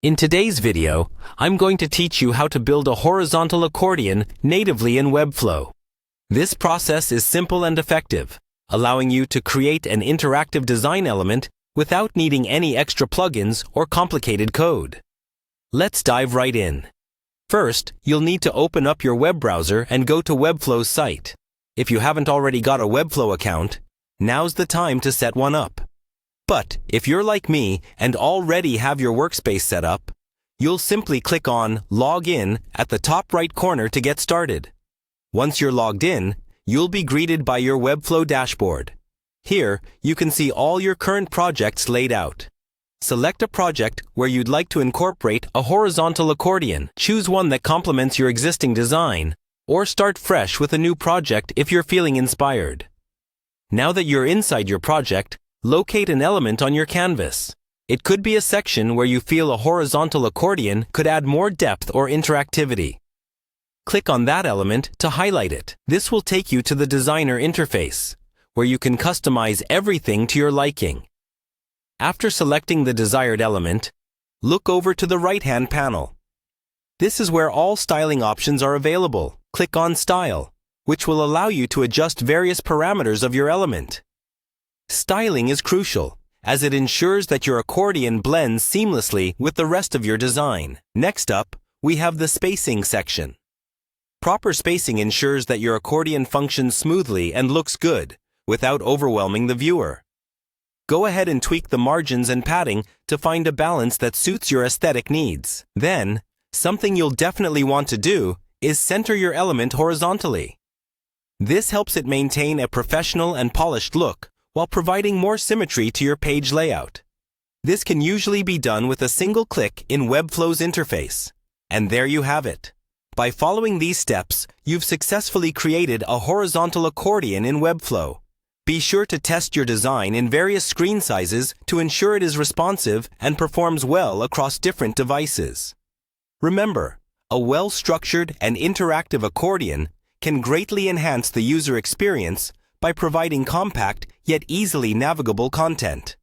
In today's video, I'm going to teach you how to build a horizontal accordion natively in Webflow. This process is simple and effective, allowing you to create an interactive design element without needing any extra plugins or complicated code. Let's dive right in. First, you'll need to open up your web browser and go to Webflow's site. If you haven't already got a Webflow account, now's the time to set one up. But if you're like me and already have your workspace set up, you'll simply click on Log In at the top right corner to get started. Once you're logged in, you'll be greeted by your Webflow dashboard. Here, you can see all your current projects laid out. Select a project where you'd like to incorporate a horizontal accordion. Choose one that complements your existing design, or start fresh with a new project if you're feeling inspired. Now that you're inside your project, locate an element on your canvas. It could be a section where you feel a horizontal accordion could add more depth or interactivity. Click on that element to highlight it. This will take you to the designer interface, where you can customize everything to your liking. After selecting the desired element, look over to the right-hand panel. This is where all styling options are available. Click on Style, which will allow you to adjust various parameters of your element. Styling is crucial, as it ensures that your accordion blends seamlessly with the rest of your design. Next up, we have the spacing section. Proper spacing ensures that your accordion functions smoothly and looks good, without overwhelming the viewer. Go ahead and tweak the margins and padding to find a balance that suits your aesthetic needs. Then, something you'll definitely want to do is center your element horizontally. This helps it maintain a professional and polished look, while providing more symmetry to your page layout. This can usually be done with a single click in Webflow's interface. And there you have it. By following these steps, you've successfully created a horizontal accordion in Webflow. Be sure to test your design in various screen sizes to ensure it is responsive and performs well across different devices. Remember, a well-structured and interactive accordion can greatly enhance the user experience by providing compact yet easily navigable content.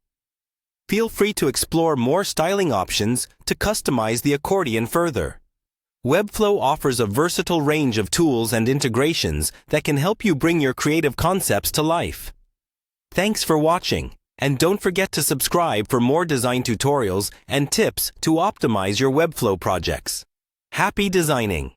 Feel free to explore more styling options to customize the accordion further. Webflow offers a versatile range of tools and integrations that can help you bring your creative concepts to life. Thanks for watching, and don't forget to subscribe for more design tutorials and tips to optimize your Webflow projects. Happy designing!